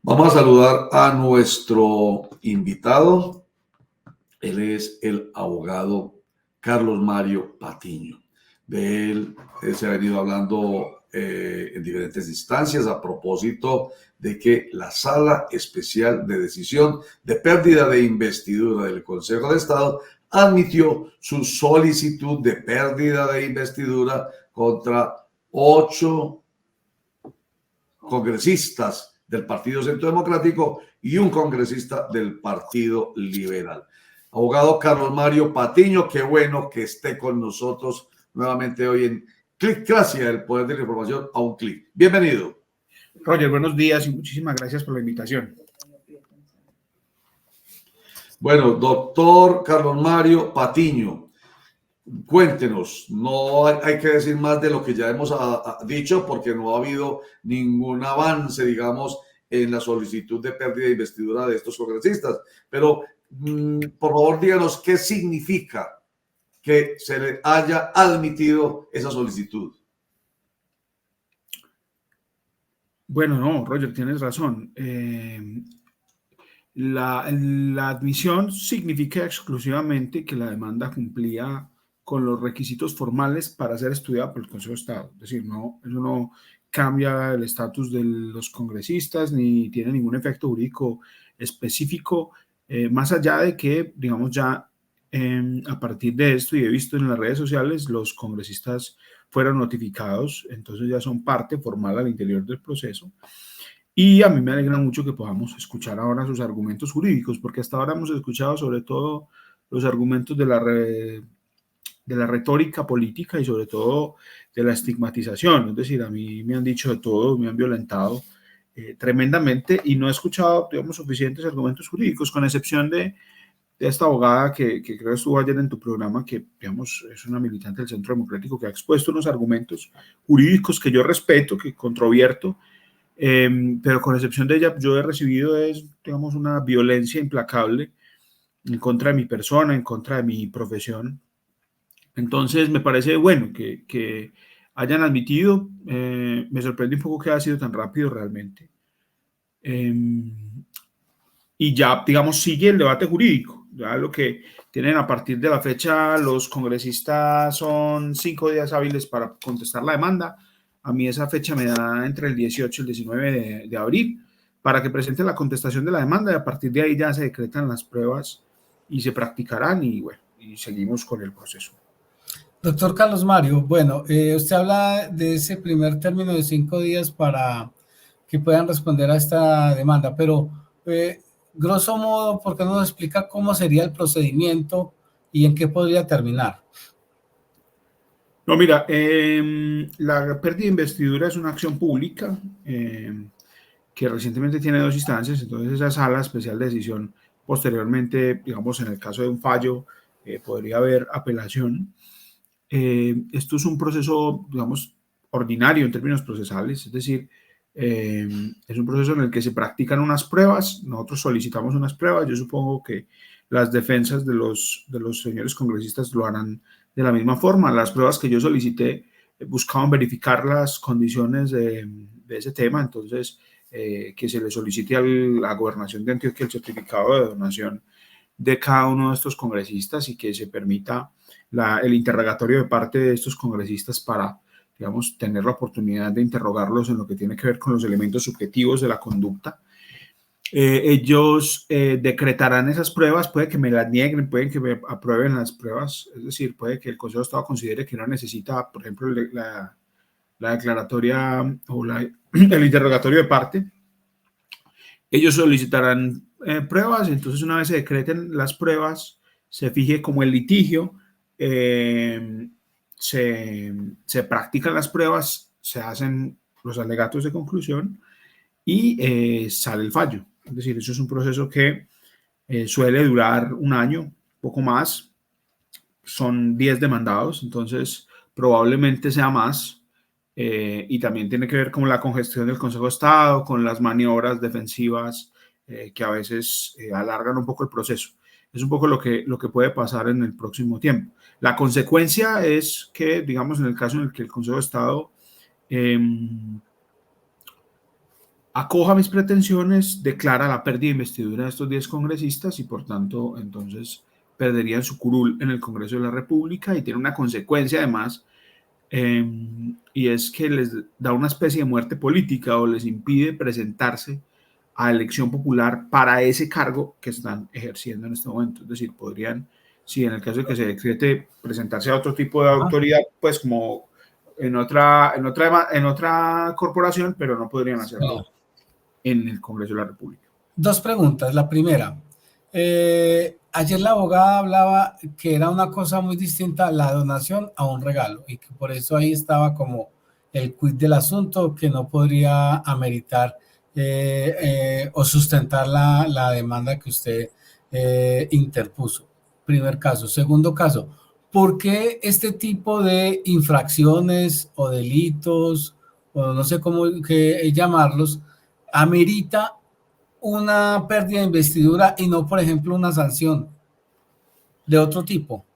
Vamos a saludar a nuestro invitado. Él es el abogado Carlos Mario Patiño. De él se ha venido hablando en diferentes instancias a propósito de que la Sala Especial de Decisión de Pérdida de Investidura del Consejo de Estado admitió su solicitud de pérdida de investidura contra 8 congresistas del Partido Centro Democrático y un congresista del Partido Liberal. Abogado Carlos Mario Patiño, qué bueno que esté con nosotros nuevamente hoy en Clickracia, el poder de la información a un clic. Bienvenido. Roger, buenos días y muchísimas gracias por la invitación. Bueno, doctor Carlos Mario Patiño, cuéntenos, no hay que decir más de lo que ya hemos dicho porque no ha habido ningún avance, digamos, en la solicitud de pérdida de investidura de estos congresistas, pero por favor díganos qué significa que se le haya admitido esa solicitud. Bueno, no, Roger, tienes razón. La admisión significa exclusivamente que la demanda cumplía con los requisitos formales para ser estudiada por el Consejo de Estado. Es decir, no, eso no cambia el estatus de los congresistas ni tiene ningún efecto jurídico específico, más allá de que, digamos, ya a partir de esto, y he visto en las redes sociales, los congresistas fueron notificados, entonces ya son parte formal al interior del proceso. Y a mí me alegra mucho que podamos escuchar ahora sus argumentos jurídicos, porque hasta ahora hemos escuchado sobre todo los argumentos de la retórica política y sobre todo de la estigmatización. Es decir, a mí me han dicho de todo, me han violentado tremendamente y no he escuchado, digamos, suficientes argumentos jurídicos, con excepción de esta abogada que creo estuvo ayer en tu programa, que, digamos, es una militante del Centro Democrático que ha expuesto unos argumentos jurídicos que yo respeto, que controvierto, pero con excepción de ella, yo he recibido, digamos, una violencia implacable en contra de mi persona, en contra de mi profesión. Entonces, me parece bueno que hayan admitido, me sorprende un poco que haya sido tan rápido realmente. Y ya, digamos, sigue el debate jurídico. Ya lo que tienen a partir de la fecha los congresistas son 5 días hábiles para contestar la demanda. A mí esa fecha me da entre el 18 y el 19 de abril para que presenten la contestación de la demanda y a partir de ahí ya se decretan las pruebas y se practicarán y bueno, y seguimos con el proceso. Doctor Carlos Mario, bueno, usted habla de ese primer término de 5 días para que puedan responder a esta demanda, pero grosso modo, ¿por qué no nos explica cómo sería el procedimiento y en qué podría terminar? No, mira, la pérdida de investidura es una acción pública que recientemente tiene 2 instancias, entonces esa sala especial de decisión posteriormente, digamos, en el caso de un fallo, podría haber apelación. Esto es un proceso, digamos, ordinario en términos procesales, es decir, es un proceso en el que se practican unas pruebas, nosotros solicitamos unas pruebas, yo supongo que las defensas de los señores congresistas lo harán de la misma forma. Las pruebas que yo solicité buscaban verificar las condiciones de ese tema, entonces que se le solicite a la Gobernación de Antioquia el certificado de donación de cada uno de estos congresistas y que se permita el interrogatorio de parte de estos congresistas para, digamos, tener la oportunidad de interrogarlos en lo que tiene que ver con los elementos subjetivos de la conducta. Ellos decretarán esas pruebas, puede que me las nieguen, pueden que me aprueben las pruebas, es decir, puede que el Consejo de Estado considere que no necesita, por ejemplo, la declaratoria o el interrogatorio de parte. Ellos solicitarán pruebas, entonces una vez se decreten las pruebas, se fije como el litigio, se practican las pruebas, se hacen los alegatos de conclusión y sale el fallo. Es decir, eso es un proceso que suele durar un año, poco más. Son 10 demandados, entonces probablemente sea más. Y también tiene que ver con la congestión del Consejo de Estado, con las maniobras defensivas que a veces alargan un poco el proceso. Es un poco lo que puede pasar en el próximo tiempo. La consecuencia es que, digamos, en el caso en el que el Consejo de Estado acoja mis pretensiones, declara la pérdida de investidura de estos 10 congresistas y por tanto entonces perderían su curul en el Congreso de la República y tiene una consecuencia además, y es que les da una especie de muerte política o les impide presentarse a elección popular para ese cargo que están ejerciendo en este momento. Es decir, podrían, si en el caso de que se decrete, presentarse a otro tipo de autoridad, pues como en otra corporación, pero no podrían hacerlo en el Congreso de la República. Dos preguntas. La primera, ayer la abogada hablaba que era una cosa muy distinta la donación a un regalo y que por eso ahí estaba como el quid del asunto, que no podría ameritar o sustentar la demanda que usted interpuso. Primer caso. Segundo caso, ¿por qué este tipo de infracciones o delitos, o no sé cómo llamarlos, amerita una pérdida de investidura y no, por ejemplo, una sanción de otro tipo?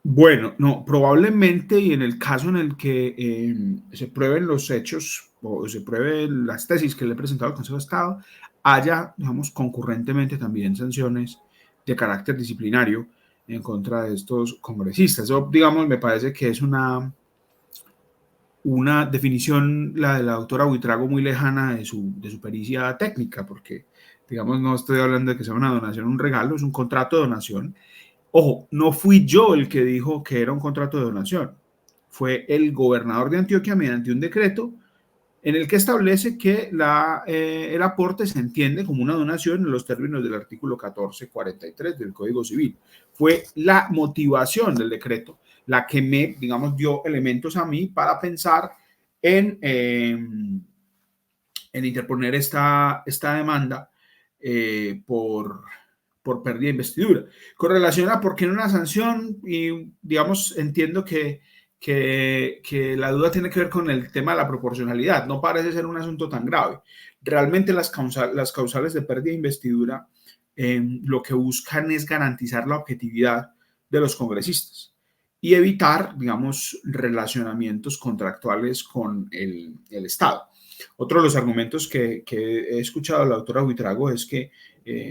Bueno, no, probablemente y en el caso en el que se prueben los hechos o se prueben las tesis que le he presentado al Consejo de Estado, haya, digamos, concurrentemente también sanciones de carácter disciplinario en contra de estos congresistas. Eso, digamos, me parece que es una definición, la de la doctora Buitrago, muy lejana de su pericia técnica, porque, digamos, no estoy hablando de que sea una donación, un regalo, es un contrato de donación. Ojo, no fui yo el que dijo que era un contrato de donación, fue el gobernador de Antioquia mediante un decreto en el que establece que el aporte se entiende como una donación en los términos del artículo 1443 del Código Civil. Fue la motivación del decreto la que me, digamos, dio elementos a mí para pensar en interponer esta demanda por pérdida de investidura. Con relación a por qué no una sanción, y digamos, entiendo que la duda tiene que ver con el tema de la proporcionalidad. No parece ser un asunto tan grave. Realmente las causales de pérdida de investidura lo que buscan es garantizar la objetividad de los congresistas y evitar, digamos, relacionamientos contractuales con el Estado. Otro de los argumentos que he escuchado de la doctora Buitrago es que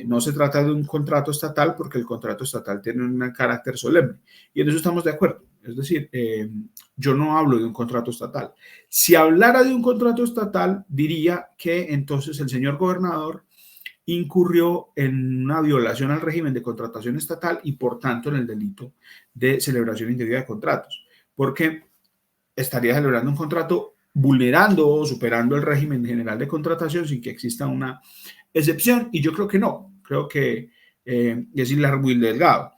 no se trata de un contrato estatal porque el contrato estatal tiene un carácter solemne y en eso estamos de acuerdo. Es decir, yo no hablo de un contrato estatal. Si hablara de un contrato estatal, diría que entonces el señor gobernador incurrió en una violación al régimen de contratación estatal y por tanto en el delito de celebración indebida de contratos, porque estaría celebrando un contrato vulnerando o superando el régimen general de contratación sin que exista una excepción, y yo creo que no, creo que es hilar muy delgado.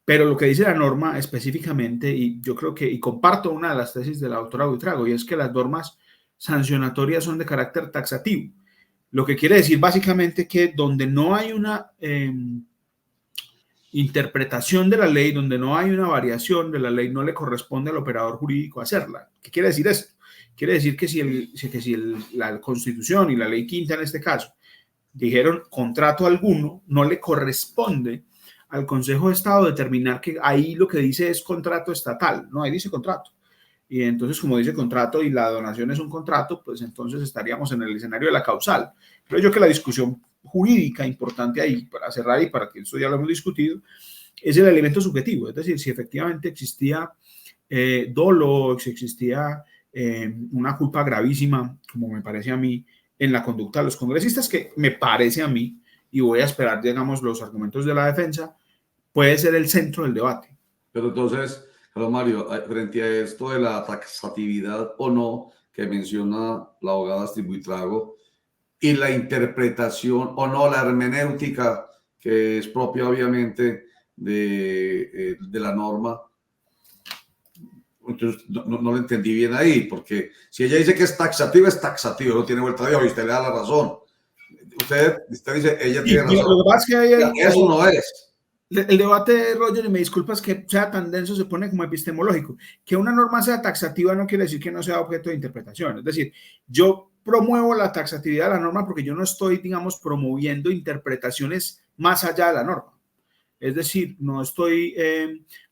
Pero lo que dice la norma específicamente, y yo creo que, y comparto una de las tesis de la doctora Buitrago, y es que las normas sancionatorias son de carácter taxativo. Lo que quiere decir básicamente que donde no hay una interpretación de la ley, donde no hay una variación de la ley, no le corresponde al operador jurídico hacerla. ¿Qué quiere decir esto? Quiere decir que si la Constitución y la Ley Quinta en este caso dijeron contrato alguno, no le corresponde al Consejo de Estado determinar que ahí lo que dice es contrato estatal, no, ahí dice contrato. Y entonces, como dice contrato y la donación es un contrato, pues entonces estaríamos en el escenario de la causal. Creo yo que la discusión jurídica importante ahí, para cerrar y para que esto ya lo hemos discutido, es el elemento subjetivo, es decir, si efectivamente existía dolo, si existía una culpa gravísima, como me parece a mí, en la conducta de los congresistas, que me parece a mí, y voy a esperar, digamos, los argumentos de la defensa, puede ser el centro del debate. Pero entonces, Carlos Mario, frente a esto de la taxatividad o no que menciona la abogada Astrid Buitrago y la interpretación o no, la hermenéutica que es propia obviamente de la norma, entonces no lo entendí bien ahí, porque si ella dice que es taxativo, no tiene vuelta de hoja y usted le da la razón. Usted dice, ella tiene razón. Lo que pasa es que eso no es. El debate, Roger, y me disculpas que sea tan denso, se pone como epistemológico. Que una norma sea taxativa no quiere decir que no sea objeto de interpretación. Es decir, yo promuevo la taxatividad de la norma porque yo no estoy, digamos, promoviendo interpretaciones más allá de la norma. Es decir, no estoy,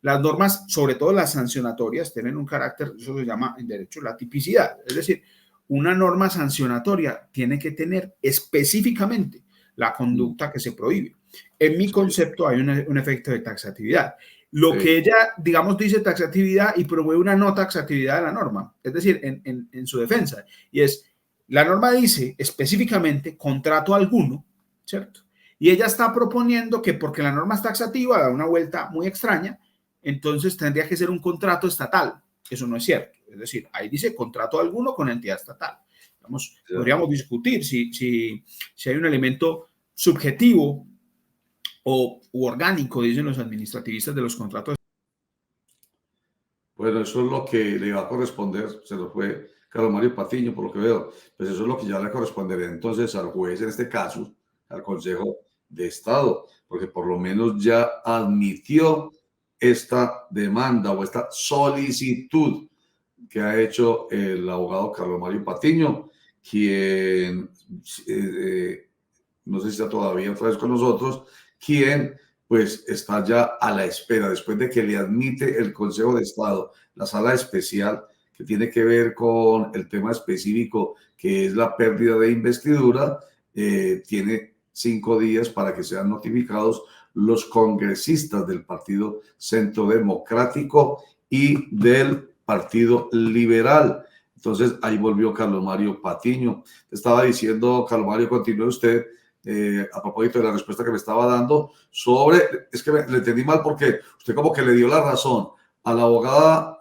las normas, sobre todo las sancionatorias, tienen un carácter, eso se llama en derecho la tipicidad. Es decir, una norma sancionatoria tiene que tener específicamente la conducta que se prohíbe. En mi concepto hay un efecto de taxatividad. Lo que ella, digamos, dice taxatividad y promueve una no taxatividad de la norma, es decir, en su defensa, y es, la norma dice específicamente contrato alguno, ¿cierto? Y ella está proponiendo que porque la norma es taxativa, da una vuelta muy extraña, entonces tendría que ser un contrato estatal. Eso no es cierto. Es decir, ahí dice contrato alguno con entidad estatal. Podríamos discutir si hay un elemento subjetivo u orgánico, dicen los administrativistas, de los contratos. Bueno, eso es lo que le va a corresponder, se lo fue Carlos Mario Patiño, por lo que veo, pues eso es lo que ya le correspondería entonces al juez, en este caso, al Consejo de Estado, porque por lo menos ya admitió esta demanda o esta solicitud que ha hecho el abogado Carlos Mario Patiño, quien, no sé si está todavía otra vez con nosotros, quien pues está ya a la espera, después de que le admite el Consejo de Estado, la sala especial, que tiene que ver con el tema específico, que es la pérdida de investidura, tiene 5 días para que sean notificados los congresistas del Partido Centro Democrático y del Partido Liberal. Entonces, ahí volvió Carlos Mario Patiño. Estaba diciendo, Carlos Mario, continúe usted, a propósito de la respuesta que me estaba dando sobre, es que le entendí mal porque usted como que le dio la razón a la abogada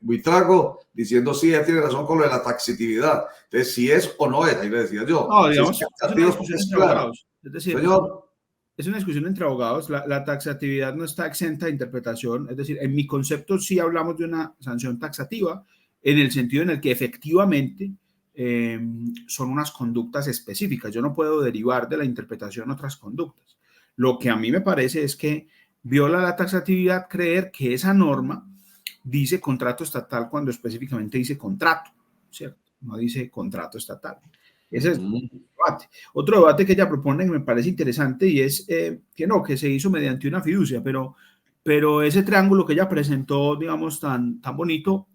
Buitrago, diciendo sí, ella tiene razón con lo de la taxatividad. Entonces, si es o no es, ahí le decía yo. No, digamos, si es una discusión entre abogados. Es decir, señor, es una discusión entre abogados. La taxatividad no está exenta de interpretación. Es decir, en mi concepto sí hablamos de una sanción taxativa en el sentido en el que efectivamente son unas conductas específicas. Yo no puedo derivar de la interpretación otras conductas. Lo que a mí me parece es que viola la taxatividad creer que esa norma dice contrato estatal cuando específicamente dice contrato, ¿cierto? No dice contrato estatal. Ese es un debate. Otro debate que ella propone que me parece interesante y es que no, que se hizo mediante una fiducia, pero ese triángulo que ella presentó, digamos, tan bonito,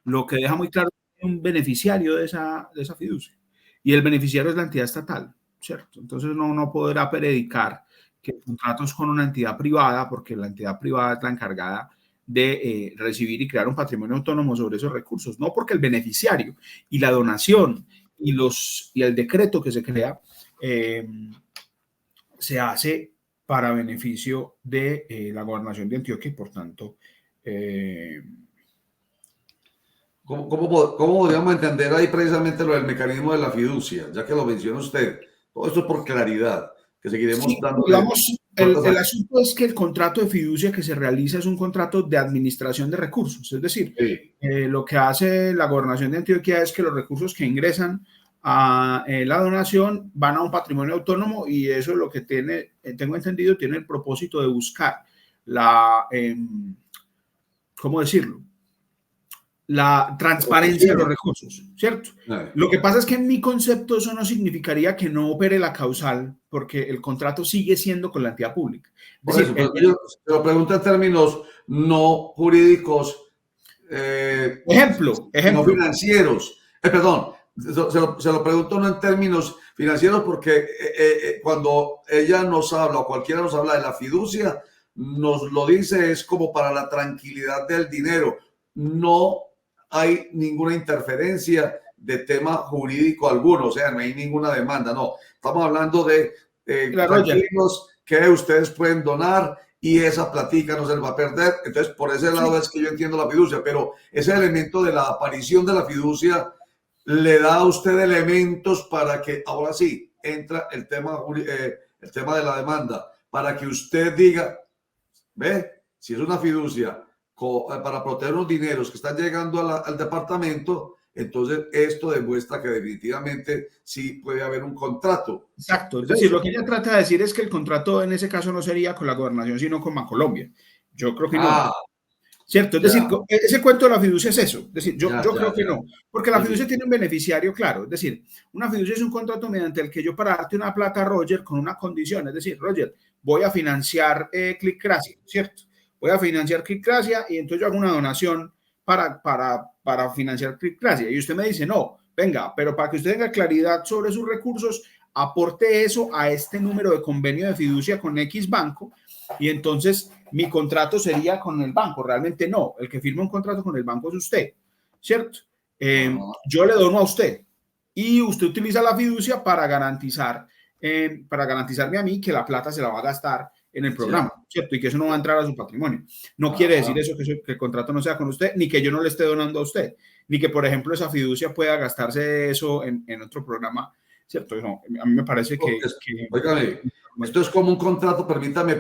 lo que deja muy claro es un beneficiario de esa fiducia. Y el beneficiario es la entidad estatal, ¿cierto? Entonces no podrá predicar que el contrato es con una entidad privada, porque la entidad privada es la encargada de recibir y crear un patrimonio autónomo sobre esos recursos, no porque el beneficiario y la donación y el decreto que se crea se hace para beneficio de la gobernación de Antioquia y por tanto ¿Cómo podríamos entender ahí precisamente lo del mecanismo de la fiducia, ya que lo menciona usted? Todo esto es por claridad, que seguiremos dando. Digamos, el asunto es que el contrato de fiducia que se realiza es un contrato de administración de recursos, es decir, lo que hace la gobernación de Antioquia es que los recursos que ingresan a la donación van a un patrimonio autónomo y eso es lo que tiene, tengo entendido, tiene el propósito de buscar la, ¿cómo decirlo? La transparencia de los recursos, ¿cierto? Lo que pasa es que en mi concepto eso no significaría que no opere la causal, porque el contrato sigue siendo con la entidad pública. Por eso, yo te lo pregunto en términos no jurídicos, ejemplo. No financieros. Perdón, se lo pregunto no en términos financieros porque cuando ella nos habla o cualquiera nos habla de la fiducia, nos lo dice es como para la tranquilidad del dinero. No hay ninguna interferencia de tema jurídico alguno, o sea, no hay ninguna demanda, no. Estamos hablando de tranquilos que ustedes pueden donar y esa platica no se les va a perder. Entonces, por ese lado es que yo entiendo la fiducia, pero ese elemento de la aparición de la fiducia le da a usted elementos para que ahora sí entra el tema de la demanda, para que usted diga, ve, si es una fiducia para proteger los dineros que están llegando al departamento, entonces esto demuestra que definitivamente sí puede haber un contrato. Exacto, es decir, lo que ella trata de decir es que el contrato en ese caso no sería con la gobernación, sino con Bancolombia. Yo creo que no. ¿Cierto? Es decir, ese cuento de la fiducia es eso. Es decir, yo creo que no, porque la fiducia tiene un beneficiario claro. Es decir, una fiducia es un contrato mediante el que yo para darte una plata a Roger con una condición, es decir, Roger, voy a financiar Clickgracia, ¿cierto? Voy a financiar Clickgracia y entonces yo hago una donación para financiar Cripclasia. Y usted me dice, no, venga, pero para que usted tenga claridad sobre sus recursos, aporte eso a este número de convenio de fiducia con X banco y entonces mi contrato sería con el banco. Realmente no, el que firma un contrato con el banco es usted, ¿cierto? Yo le dono a usted y usted utiliza la fiducia para garantizarme a mí que la plata se la va a gastar en el programa, ¿cierto? Y que eso no va a entrar a su patrimonio. No quiere decir eso que el contrato no sea con usted, ni que yo no le esté donando a usted, ni que, por ejemplo, esa fiducia pueda gastarse eso en otro programa, ¿cierto? No, a mí me parece que... Óigame, esto es como un contrato, permítame,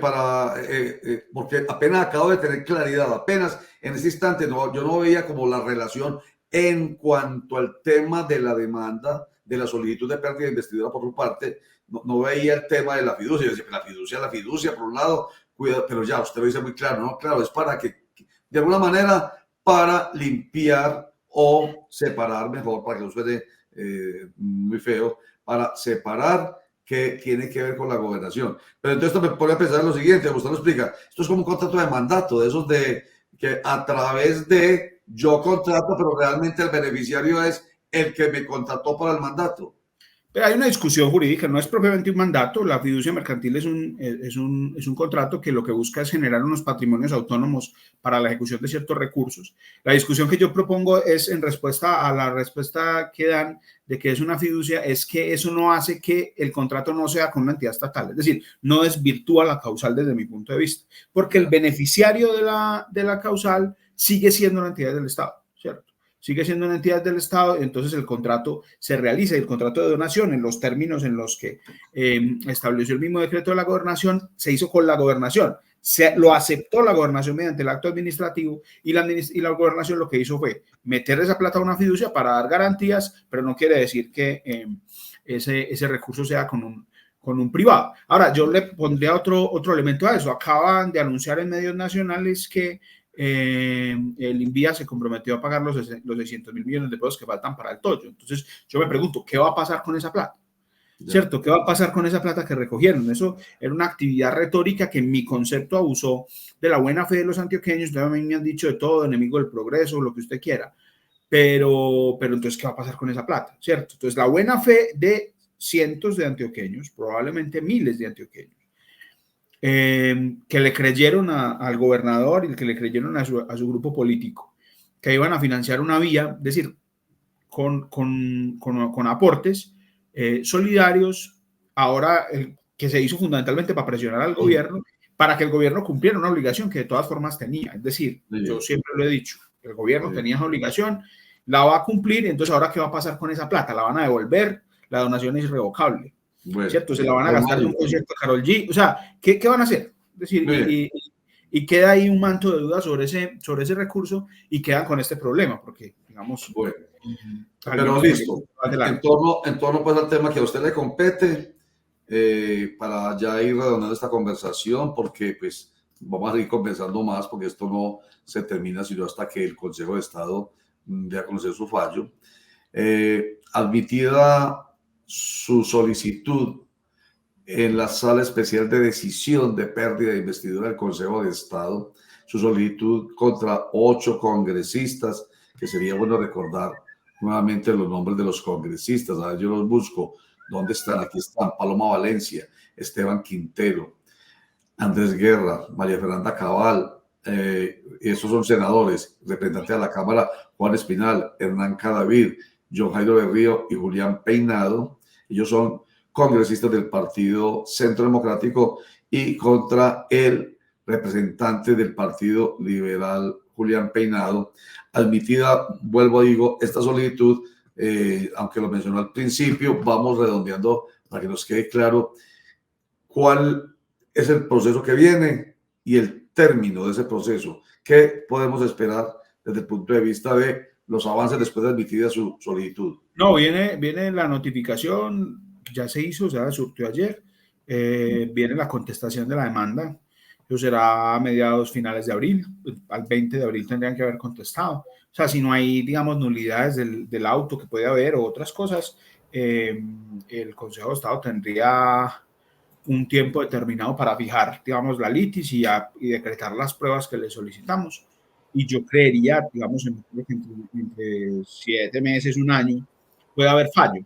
porque apenas acabo de tener claridad, apenas en ese instante yo no veía como la relación en cuanto al tema de la demanda, de la solicitud de pérdida de investidura por su parte, no veía el tema de la fiducia. Yo decía, la fiducia, por un lado, cuidado, pero ya usted lo dice muy claro, ¿no? Claro, es para que, de alguna manera, para limpiar o separar mejor, para que no suene muy feo, para separar que tiene que ver con la gobernación. Pero entonces esto me pone a pensar en lo siguiente, usted lo explica, esto es como un contrato de mandato, de esos de que a través de yo contrato, pero realmente el beneficiario es el que me contrató para el mandato. Pero hay una discusión jurídica, no es propiamente un mandato. La fiducia mercantil es un contrato que lo que busca es generar unos patrimonios autónomos para la ejecución de ciertos recursos. La discusión que yo propongo es en respuesta a la respuesta que dan de que es una fiducia, es que eso no hace que el contrato no sea con una entidad estatal, es decir, no desvirtúa la causal desde mi punto de vista, porque el beneficiario de la causal sigue siendo una entidad del Estado, ¿cierto? Sigue siendo una entidad del Estado, entonces el contrato se realiza y el contrato de donación en los términos en los que estableció el mismo decreto de la gobernación se hizo con la gobernación. Lo aceptó la gobernación mediante el acto administrativo y la gobernación lo que hizo fue meter esa plata a una fiducia para dar garantías, pero no quiere decir que ese recurso sea con un privado. Ahora, yo le pondría otro elemento a eso. Acaban de anunciar en medios nacionales que el INVIA se comprometió a pagar los 600.000 millones de pesos que faltan para el Toyo. Entonces, yo me pregunto, ¿qué va a pasar con esa plata? ¿Cierto? ¿Qué va a pasar con esa plata que recogieron? Eso era una actividad retórica que en mi concepto abusó de la buena fe de los antioqueños. A mí me han dicho de todo, enemigo del progreso, lo que usted quiera. Pero entonces, ¿qué va a pasar con esa plata? ¿Cierto? Entonces, la buena fe de cientos de antioqueños, probablemente miles de antioqueños, que le creyeron al gobernador y que le creyeron a su grupo político, que iban a financiar una vía, es decir, con aportes solidarios, ahora que se hizo fundamentalmente para presionar al gobierno, para que el gobierno cumpliera una obligación que de todas formas tenía. Es decir, yo siempre lo he dicho, el gobierno tenía esa obligación, la va a cumplir, entonces ahora ¿qué va a pasar con esa plata? ¿La van a devolver? La donación es irrevocable. Bueno, ¿cierto? Se la van a gastar en un concierto de Karol G. O sea, ¿qué van a hacer? Es decir, y queda ahí un manto de dudas sobre ese recurso y quedan con este problema, porque, digamos... Bueno, pero listo. En torno pues al tema que a usted le compete, para ya ir redondeando esta conversación, porque pues vamos a seguir conversando más, porque esto no se termina sino hasta que el Consejo de Estado dé a conocer su fallo. Admitida su solicitud en la Sala Especial de Decisión de Pérdida de Investidura del Consejo de Estado, su solicitud contra 8 congresistas, que sería bueno recordar nuevamente los nombres de los congresistas. A ver, yo los busco. ¿Dónde están? Aquí están: Paloma Valencia, Esteban Quintero, Andrés Guerra, María Fernanda Cabal. Esos son senadores. Representante de la Cámara, Juan Espinal, Hernán Cadavid, John Jairo Berrío y Julián Peinado. Ellos son congresistas del Partido Centro Democrático, y contra el representante del Partido Liberal, Julián Peinado, admitida, vuelvo a digo, esta solicitud, aunque lo mencionó al principio, vamos redondeando para que nos quede claro cuál es el proceso que viene y el término de ese proceso. ¿Qué podemos esperar desde el punto de vista de los avances después de admitida su solicitud? No, viene la notificación, ya se hizo, o sea, surtió ayer, viene la contestación de la demanda, eso será a mediados finales de abril, al 20 de abril tendrían que haber contestado. O sea, si no hay, digamos, nulidades del auto que puede haber o otras cosas, el Consejo de Estado tendría un tiempo determinado para fijar, digamos, la litis y decretar las pruebas que le solicitamos. y yo creería, digamos, entre 7 meses, un año, puede haber fallo,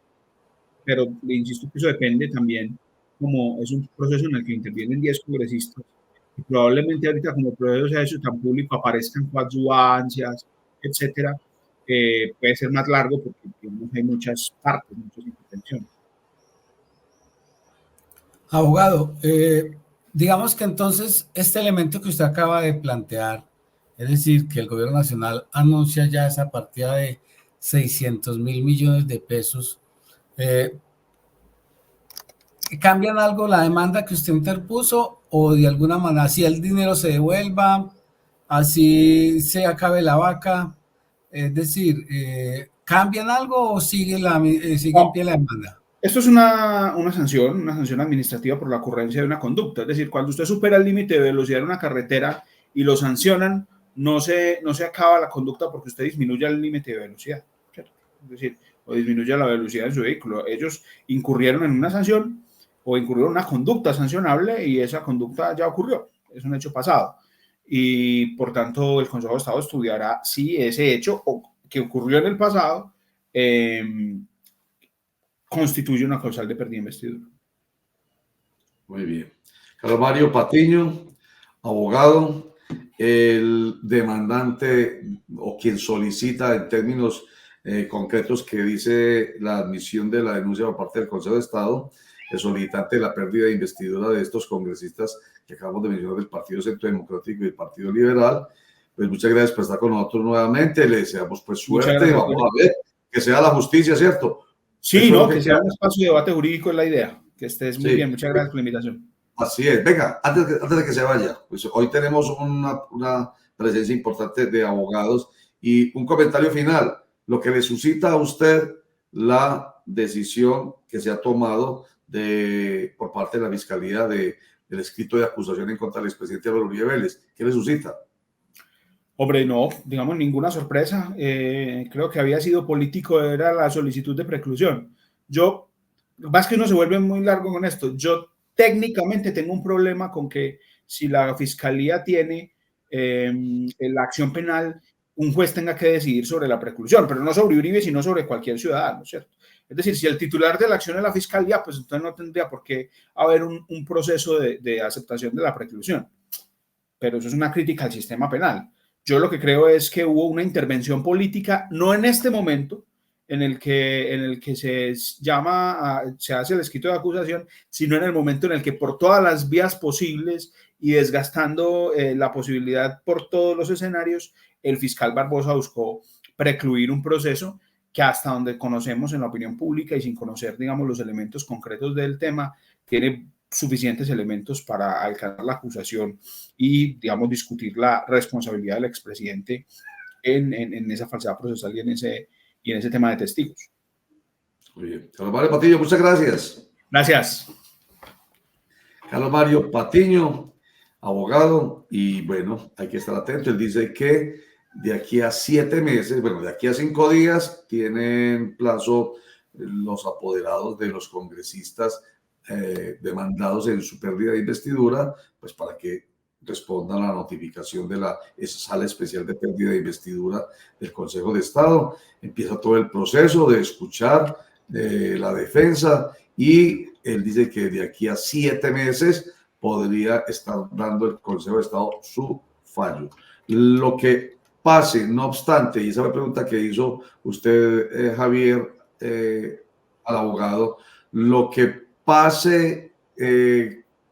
pero le insisto que eso depende también, como es un proceso en el que intervienen 10 congresistas, y probablemente ahorita como el proceso sea eso tan público, aparezcan coadyuvancias, etcétera, puede ser más largo porque digamos, hay muchas partes, muchas intervenciones. Abogado, digamos que entonces este elemento que usted acaba de plantear, es decir, que el gobierno nacional anuncia ya esa partida de 600.000 millones de pesos, ¿cambian algo la demanda que usted interpuso o de alguna manera, si el dinero se devuelva, así se acabe la vaca? Es decir, ¿cambian algo o sigue en No, pie la demanda? esto es una sanción administrativa por la ocurrencia de una conducta. Es decir, cuando usted supera el límite de velocidad en una carretera y lo sancionan, no se acaba la conducta porque usted disminuye el límite de velocidad, ¿cierto? Es decir, o disminuye la velocidad de su vehículo. Ellos incurrieron en una sanción o incurrieron en una conducta sancionable y esa conducta ya ocurrió. Es un hecho pasado. Y por tanto, el Consejo de Estado estudiará si ese hecho que ocurrió en el pasado constituye una causal de pérdida de investidura. Muy bien. Carlos Mario Patiño, abogado, el demandante o quien solicita en términos concretos que dice la admisión de la denuncia por parte del Consejo de Estado, el solicitante de la pérdida de investidura de estos congresistas que acabamos de mencionar del Partido Centro Democrático y del Partido Liberal. Pues muchas gracias por estar con nosotros nuevamente, le deseamos pues suerte, vamos a ver que sea la justicia, ¿cierto? Sí, no, que sea un espacio de debate jurídico es la idea. Que estés muy bien, muchas gracias por la invitación. Así es. Venga, antes de que se vaya, pues hoy tenemos una presencia importante de abogados y un comentario final, lo que le suscita a usted la decisión que se ha tomado por parte de la Fiscalía del escrito de acusación en contra del expresidente Álvaro Uribe Vélez. ¿Qué le suscita? Hombre, no, digamos, ninguna sorpresa. Creo que había sido político, era la solicitud de preclusión. Más que uno se vuelve muy largo con esto, yo técnicamente tengo un problema con que si la fiscalía tiene la acción penal, un juez tenga que decidir sobre la preclusión, pero no sobre Uribe, sino sobre cualquier ciudadano, ¿cierto? Es decir, si el titular de la acción es la fiscalía, pues entonces no tendría por qué haber un proceso de aceptación de la preclusión. Pero eso es una crítica al sistema penal. Yo lo que creo es que hubo una intervención política, no en este momento, en el que se hace el escrito de acusación, sino en el momento en el que por todas las vías posibles y desgastando la posibilidad por todos los escenarios, el fiscal Barbosa buscó precluir un proceso que hasta donde conocemos en la opinión pública y sin conocer, digamos, los elementos concretos del tema, tiene suficientes elementos para alcanzar la acusación y, digamos, discutir la responsabilidad del expresidente en esa falsedad procesal y en ese tema de testigos. Muy bien. Carlos Mario Patiño, muchas gracias. Gracias. Carlos Mario Patiño, abogado, y bueno, hay que estar atento. Él dice que de aquí a 7 meses, bueno, de aquí a 5 días, tienen plazo los apoderados de los congresistas demandados en su pérdida de investidura, pues para que respondan a la notificación de esa sala especial de pérdida de investidura del Consejo de Estado. Empieza todo el proceso de escuchar la defensa y él dice que de aquí a 7 meses podría estar dando el Consejo de Estado su fallo. Lo que pase, no obstante, y esa fue la pregunta que hizo usted, Javier, al abogado, lo que pase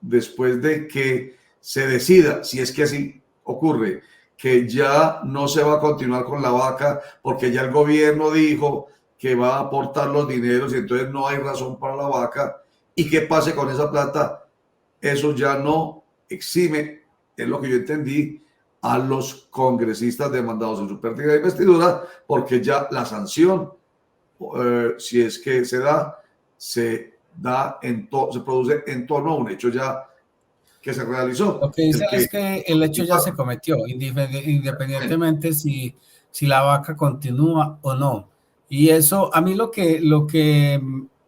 después de que se decida, si es que así ocurre, que ya no se va a continuar con la vaca porque ya el gobierno dijo que va a aportar los dineros y entonces no hay razón para la vaca, y qué pase con esa plata, eso ya no exime, es lo que yo entendí, a los congresistas demandados en su pérdida de investidura, porque ya la sanción, si es que se produce en torno a un hecho ya que se realizó. Lo que dicen es que el hecho ya se cometió, independientemente si la vaca continúa o no. Y eso, a mí lo que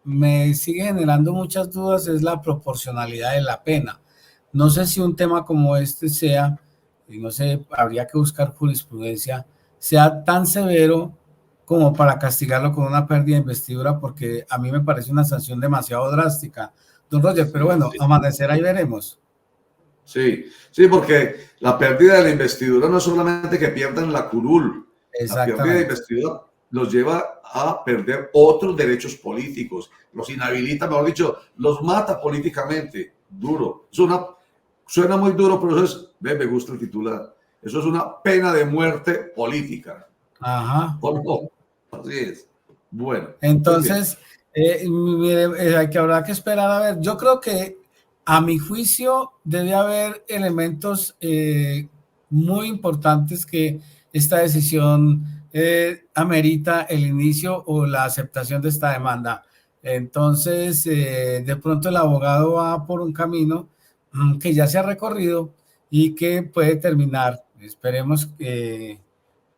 me sigue generando muchas dudas es la proporcionalidad de la pena. No sé si un tema como este sea y no sé, habría que buscar jurisprudencia, sea tan severo como para castigarlo con una pérdida de investidura, porque a mí me parece una sanción demasiado drástica, don Roger, pero bueno, Sí, amanecerá y veremos. sí, sí, porque la pérdida de la investidura no es solamente que pierdan la curul, la pérdida de Exactamente. investidura los lleva a perder otros derechos políticos, los inhabilita, mejor dicho, los mata políticamente, duro. Suena muy duro, pero eso es, me gusta el titular, eso es una pena de muerte política. Ajá. ¿O no? Así es. Bueno, muy bien. Entonces, mire, hay que habrá que esperar a ver. Yo creo que a mi juicio debe haber elementos muy importantes que esta decisión amerita el inicio o la aceptación de esta demanda. Entonces, de pronto el abogado va por un camino que ya se ha recorrido y que puede terminar. Esperemos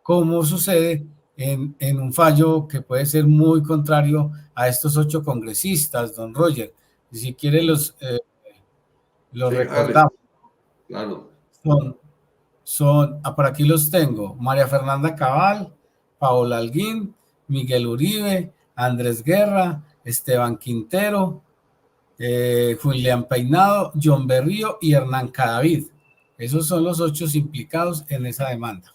cómo sucede en un fallo que puede ser muy contrario a estos 8 congresistas, don Roger. Y si quiere los Sí, Alex, recordamos. claro. Por aquí los tengo: María Fernanda Cabal, Paola Alguín, Miguel Uribe, Andrés Guerra, Esteban Quintero, Julián Peinado, John Berrío y Hernán Cadavid. Esos son los 8 implicados en esa demanda,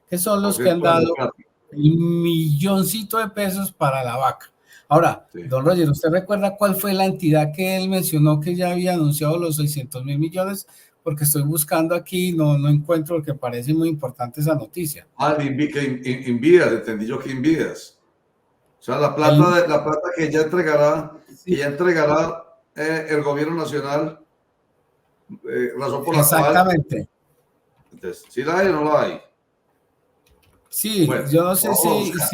que son los que han Proceso dado democrático. el milloncito de pesos para la vaca. Ahora, Sí. don Roger, ¿usted recuerda cuál fue la entidad que él mencionó que ya había anunciado los 600.000 millones? Porque estoy buscando aquí, no encuentro, porque parece muy importante esa noticia. Invidas, entendí yo que Invidas. O sea, la plata Sí, que ya entregará el gobierno nacional, razón por la cual, exactamente. entonces, ¿sí la hay o no la hay? Sí, Bueno, yo no sé vamos a buscar.